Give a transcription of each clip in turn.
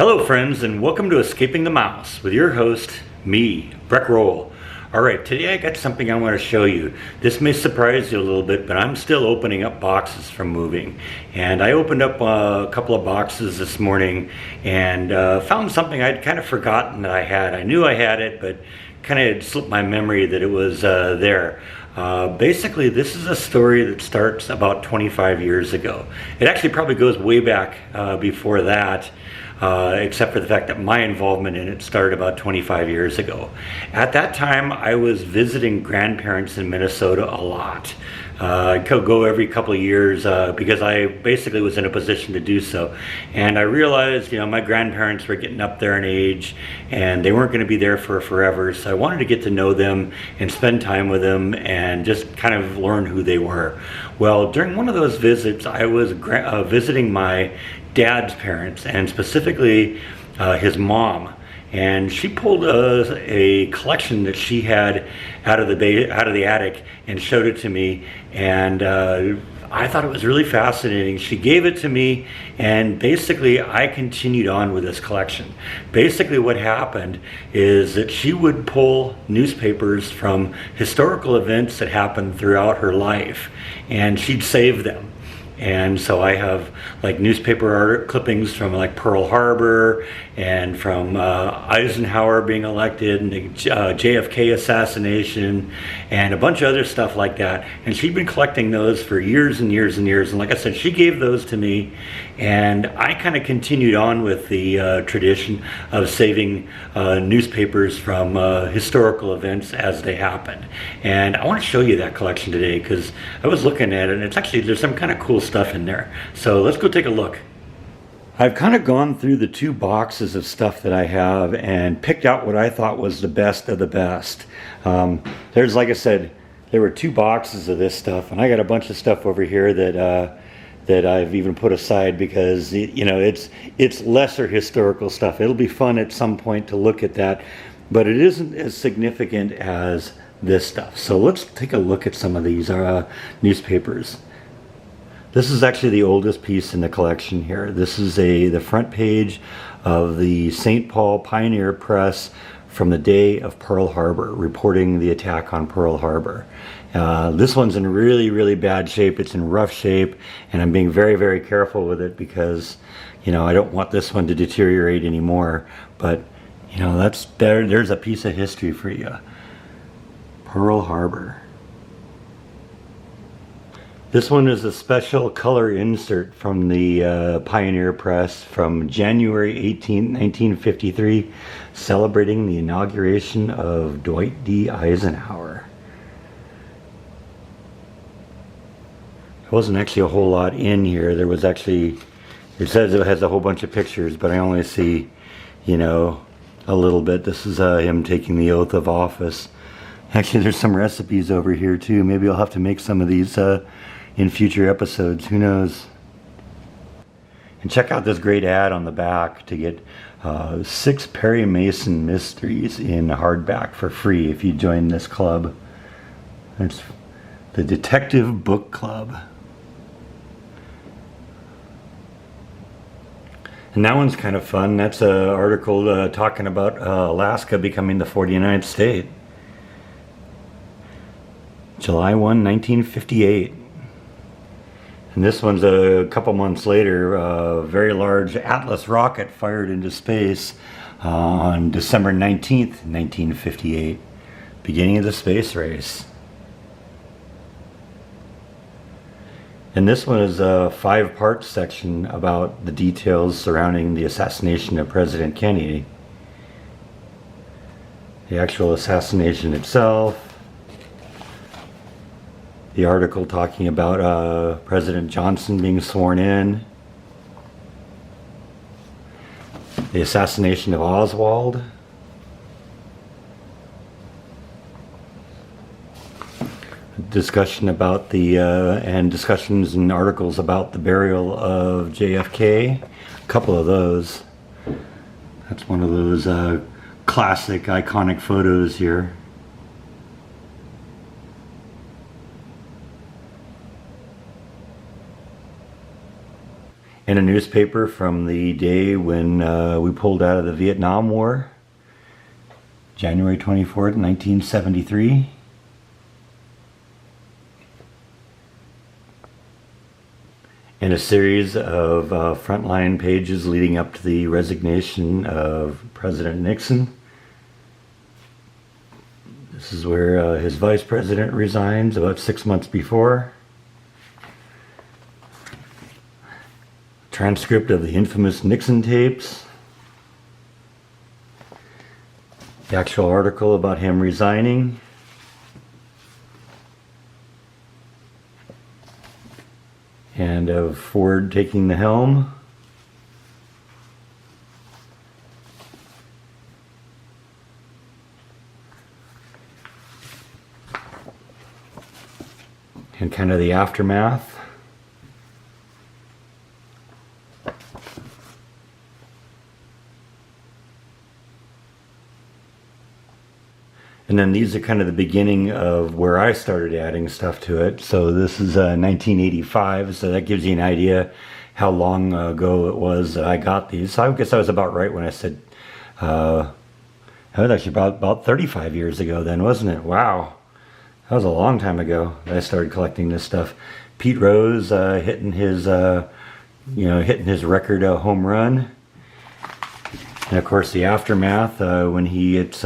Hello friends, and welcome to Escaping the Mouse with your host, me, Breck Roll. Alright, today I got something I want to show you. This may surprise you a little bit, but I'm still opening up boxes from moving. And I opened up a couple of boxes this morning and found something I'd kind of forgotten that I had. I knew I had it, but kind of slipped my memory that it was there. Basically, this is a story that starts about 25 years ago. It actually probably goes way back before that. Except for the fact that my involvement in it started about 25 years ago. At that time, I was visiting grandparents in Minnesota a lot. I could go every couple of years because I basically was in a position to do so. And I realized, my grandparents were getting up there in age and they weren't going to be there for forever. So I wanted to get to know them and spend time with them and just kind of learn who they were. Well, during one of those visits, I was visiting my dad's parents, and specifically his mom, and she pulled a collection that she had out of the attic and showed it to me, and I thought it was really fascinating. She gave it to me, and basically I continued on with this collection. Basically what happened is that she would pull newspapers from historical events that happened throughout her life, and she'd save them. And so I have like newspaper clippings from like Pearl Harbor and from Eisenhower being elected and the JFK assassination and a bunch of other stuff like that. And she'd been collecting those for years and years and years. And like I said, she gave those to me, and I kind of continued on with the tradition of saving newspapers from historical events as they happened. And I want to show you that collection today because I was looking at it, and it's actually, there's some kind of cool stuff in there. So let's go take a look. I've kind of gone through the two boxes of stuff that I have and picked out what I thought was the best of the best. There's, like I said, there were two boxes of this stuff, and I got a bunch of stuff over here that I've even put aside because it's lesser historical stuff. It'll be fun at some point to look at that, but it isn't as significant as this stuff. So let's take a look at some of these newspapers. This is actually the oldest piece in the collection here. This is the front page of the St. Paul Pioneer Press from the day of Pearl Harbor, reporting the attack on Pearl Harbor. This one's in really, really bad shape. It's in rough shape, and I'm being very, very careful with it because, I don't want this one to deteriorate anymore. But, there's a piece of history for you. Pearl Harbor. This one is a special color insert from the Pioneer Press from January 18, 1953, celebrating the inauguration of Dwight D. Eisenhower. There wasn't actually a whole lot in here. There was actually, it says it has a whole bunch of pictures, but I only see, a little bit. This is him taking the oath of office. Actually, there's some recipes over here too. Maybe I'll have to make some of these in future episodes, who knows. And check out this great ad on the back to get 6 Perry Mason mysteries in hardback for free if you join this club. It's the Detective Book Club. And that one's kind of fun. That's an article talking about Alaska becoming the 49th state. July 1, 1958. And this one's a couple months later, a very large Atlas rocket fired into space on December 19th, 1958, beginning of the space race. And this one is a 5-part section about the details surrounding the assassination of President Kennedy. The actual assassination itself. The article talking about President Johnson being sworn in. The assassination of Oswald. Discussion about and discussions and articles about the burial of JFK. A couple of those. That's one of those classic, iconic photos here. and a newspaper from the day when we pulled out of the Vietnam War, January 24th, 1973. And a series of frontline pages leading up to the resignation of President Nixon. This is where his vice president resigns about 6 months before. Transcript of the infamous Nixon tapes. The actual article about him resigning. And of Ford taking the helm. And kind of the aftermath. And then these are kind of the beginning of where I started adding stuff to it. So this is 1985, so that gives you an idea how long ago it was that I got these. So I guess I was about right when I said, that was actually about 35 years ago then, wasn't it? Wow. That was a long time ago that I started collecting this stuff. Pete Rose hitting his record home run. And of course the aftermath when he gets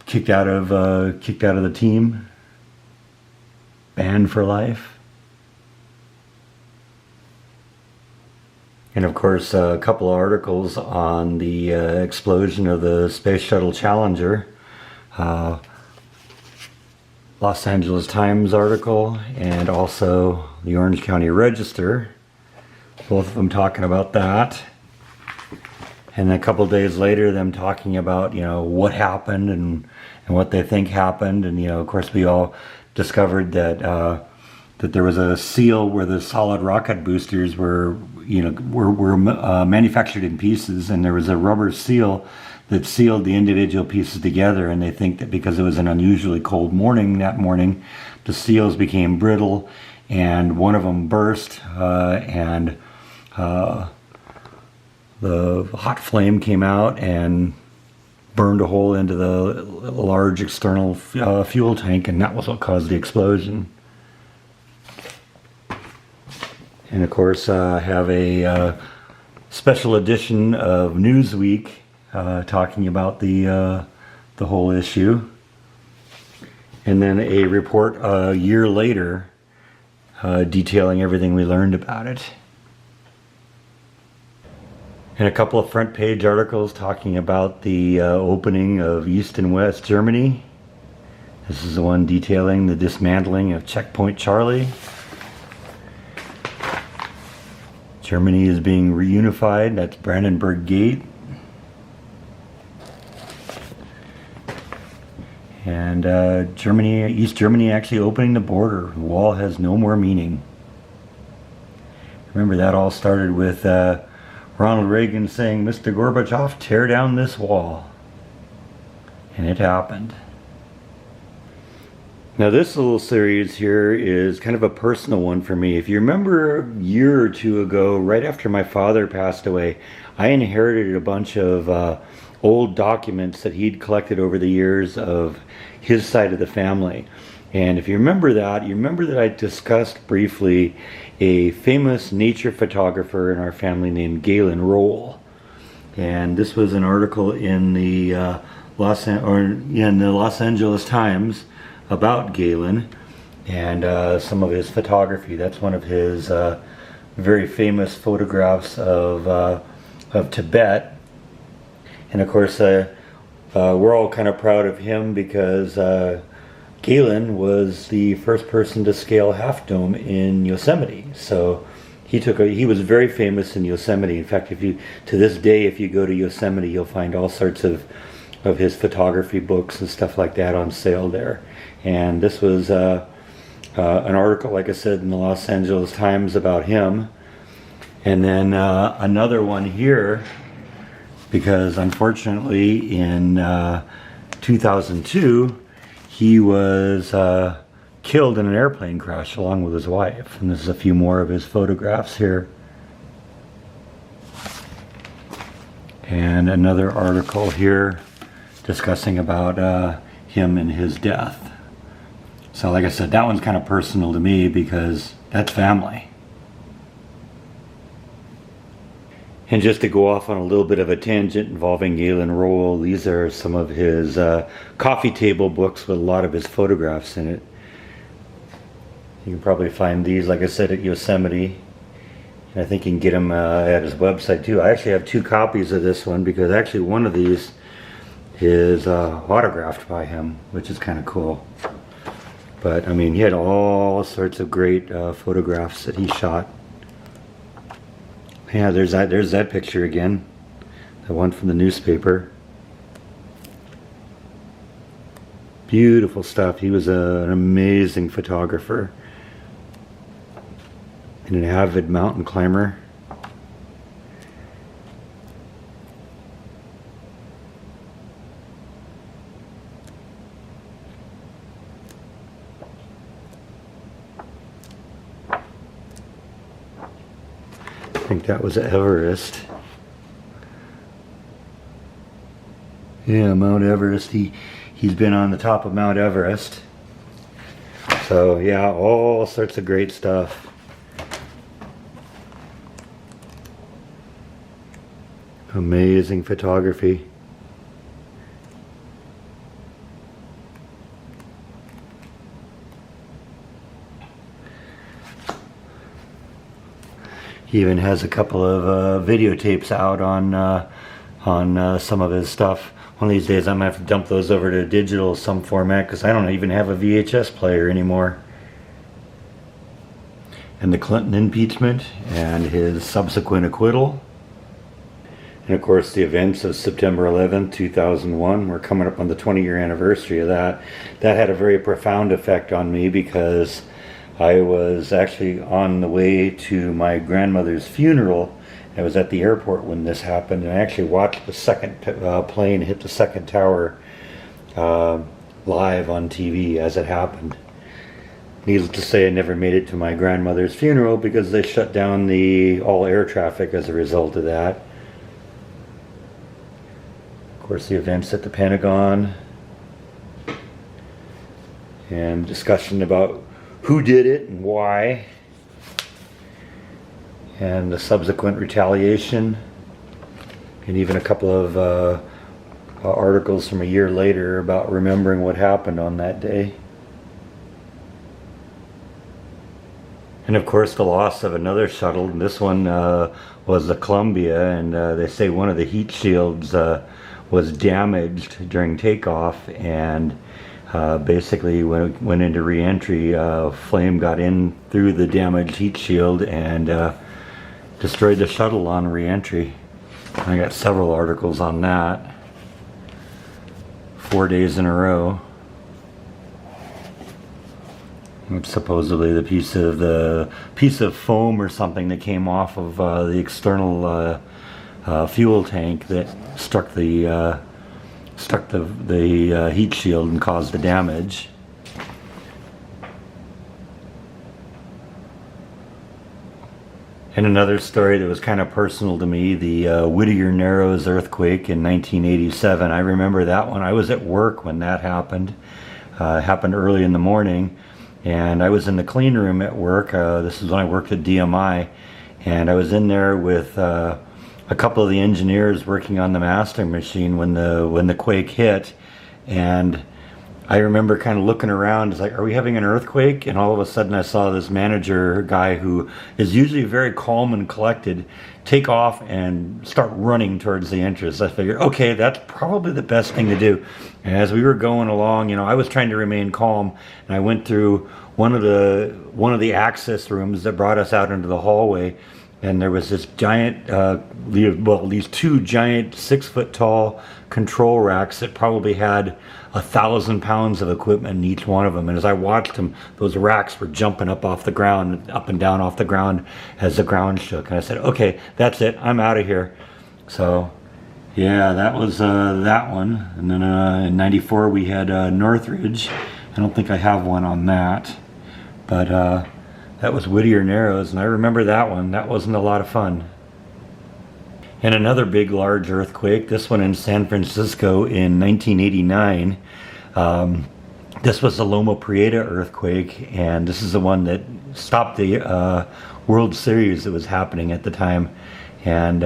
kicked out of the team, banned for life. And of course a couple of articles on the explosion of the Space Shuttle Challenger. Los Angeles Times article, and also the Orange County Register, both of them talking about that. And then a couple of days later, them talking about, what happened and what they think happened. And, of course, we all discovered that that there was a seal where the solid rocket boosters were manufactured in pieces, and there was a rubber seal that sealed the individual pieces together. And they think that because it was an unusually cold morning that morning, the seals became brittle, and one of them burst, and the hot flame came out and burned a hole into the large external fuel tank, and that was what caused the explosion. And of course, have a special edition of Newsweek talking about the whole issue, and then a report a year later detailing everything we learned about it. And a couple of front page articles talking about the opening of East and West Germany. This is the one detailing the dismantling of Checkpoint Charlie. Germany is being reunified. That's Brandenburg Gate. And East Germany actually opening the border. The wall has no more meaning. Remember, that all started with Ronald Reagan saying, "Mr. Gorbachev, tear down this wall." And it happened. Now this little series here is kind of a personal one for me. If you remember a year or two ago, right after my father passed away, I inherited a bunch of old documents that he'd collected over the years of his side of the family. And if you remember that I discussed briefly a famous nature photographer in our family named Galen Roll. And this was an article in the Los Angeles Times about Galen and some of his photography. That's one of his very famous photographs of Tibet. And of course, we're all kind of proud of him because Galen was the first person to scale Half Dome in Yosemite. So he was very famous in Yosemite. In fact, to this day, if you go to Yosemite, you'll find all sorts of his photography books and stuff like that on sale there. And this was an article, like I said, in the Los Angeles Times about him. And then another one here, because unfortunately in 2002, he was killed in an airplane crash along with his wife. And this is a few more of his photographs here. And another article here discussing about him and his death. So like I said, that one's kind of personal to me because that's family. And just to go off on a little bit of a tangent involving Galen Rowell, these are some of his coffee table books with a lot of his photographs in it. You can probably find these, like I said, at Yosemite. And I think you can get them at his website too. I actually have 2 copies of this one because actually one of these is autographed by him, which is kind of cool. But I mean, he had all sorts of great photographs that he shot. Yeah, there's that picture again, the one from the newspaper. Beautiful stuff. He was an amazing photographer and an avid mountain climber. I think that was Everest. Yeah, Mount Everest. He's been on the top of Mount Everest. So yeah, all sorts of great stuff. Amazing photography. He even has a couple of videotapes out on some of his stuff. One of these days I'm going to have to dump those over to digital some format because I don't even have a VHS player anymore. And the Clinton impeachment and his subsequent acquittal. And of course the events of September 11th, 2001. We're coming up on the 20-year anniversary of that. That had a very profound effect on me because I was actually on the way to my grandmother's funeral. I was at the airport when this happened, and I actually watched the second plane hit the second tower live on TV as it happened. Needless to say, I never made it to my grandmother's funeral because they shut down all air traffic as a result of that. Of course, the events at the Pentagon and discussion about who did it and why, and the subsequent retaliation, and even a couple of articles from a year later about remembering what happened on that day. And of course the loss of another shuttle, and this one was the Columbia, and they say one of the heat shields was damaged during takeoff, and basically when it went into re-entry, flame got in through the damaged heat shield and destroyed the shuttle on re-entry. I got several articles on that. 4 days in a row. It's supposedly the piece of foam or something that came off of the external fuel tank that struck the heat shield and caused the damage. And another story that was kind of personal to me, the Whittier Narrows earthquake in 1987. I remember that one. I was at work when that happened. It happened early in the morning, and I was in the clean room at work. This is when I worked at DMI, and I was in there with a couple of the engineers working on the mastering machine when the quake hit. And I remember kind of looking around, it's like, are we having an earthquake? And all of a sudden I saw this manager guy who is usually very calm and collected take off and start running towards the entrance. I figured, okay, that's probably the best thing to do. And as we were going along, I was trying to remain calm, and I went through one of the access rooms that brought us out into the hallway, and there was this giant, these 2 giant 6-foot tall control racks that probably had 1,000 pounds of equipment in each one of them. And as I watched them, those racks were jumping up off the ground, up and down off the ground as the ground shook. And I said, okay, that's it, I'm out of here. So yeah, that was that one. And then in 94 we had Northridge. I don't think I have one on that, but that was Whittier Narrows, and I remember that one. That wasn't a lot of fun. And another big, large earthquake, this one in San Francisco in 1989. This was the Loma Prieta earthquake, and this is the one that stopped the World Series that was happening at the time, and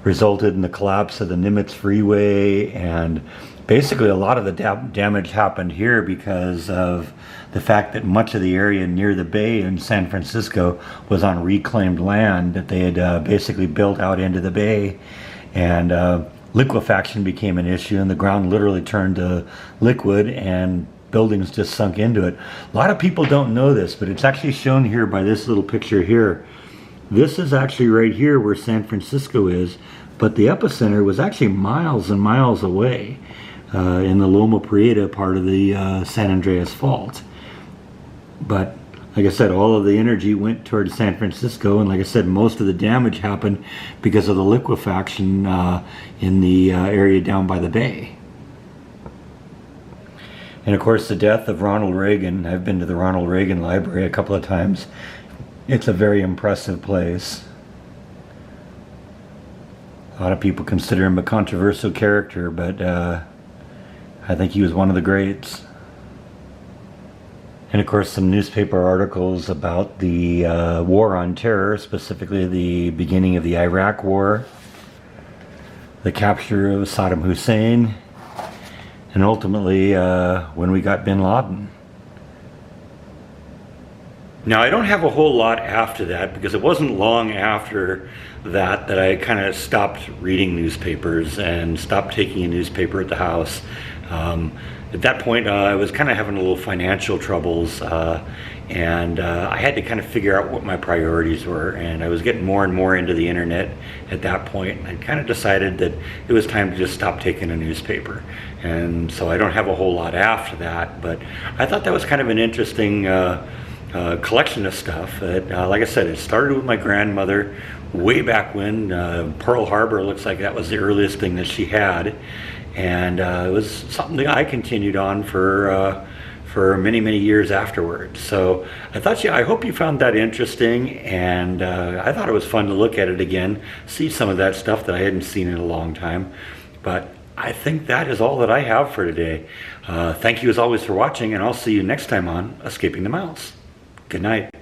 resulted in the collapse of the Nimitz Freeway. And basically a lot of the damage happened here because of the fact that much of the area near the bay in San Francisco was on reclaimed land that they had basically built out into the bay, and liquefaction became an issue, and the ground literally turned to liquid and buildings just sunk into it. A lot of people don't know this, but it's actually shown here by this little picture here. This is actually right here where San Francisco is, but the epicenter was actually miles and miles away in the Loma Prieta part of the San Andreas Fault. But like I said, all of the energy went towards San Francisco, and like I said, most of the damage happened because of the liquefaction in the area down by the bay. And of course, the death of Ronald Reagan. I've been to the Ronald Reagan Library a couple of times. It's a very impressive place. A lot of people consider him a controversial character, but I think he was one of the greats. And of course, some newspaper articles about the war on terror, specifically the beginning of the Iraq War, the capture of Saddam Hussein, and ultimately when we got bin Laden. Now, I don't have a whole lot after that, because it wasn't long after that that I kind of stopped reading newspapers and stopped taking a newspaper at the house. At that point, I was kind of having a little financial troubles, and I had to kind of figure out what my priorities were, and I was getting more and more into the internet at that point. I kind of decided that it was time to just stop taking a newspaper, and so I don't have a whole lot after that, but I thought that was kind of an interesting collection of stuff. That, like I said, it started with my grandmother way back when. Pearl Harbor looks like that was the earliest thing that she had, and it was something that I continued on for many, many years afterwards. So I hope you found that interesting, and I thought it was fun to look at it again, see some of that stuff that I hadn't seen in a long time. But I think that is all that I have for today. Thank you as always for watching, and I'll see you next time on Escaping the Mouse. Good night.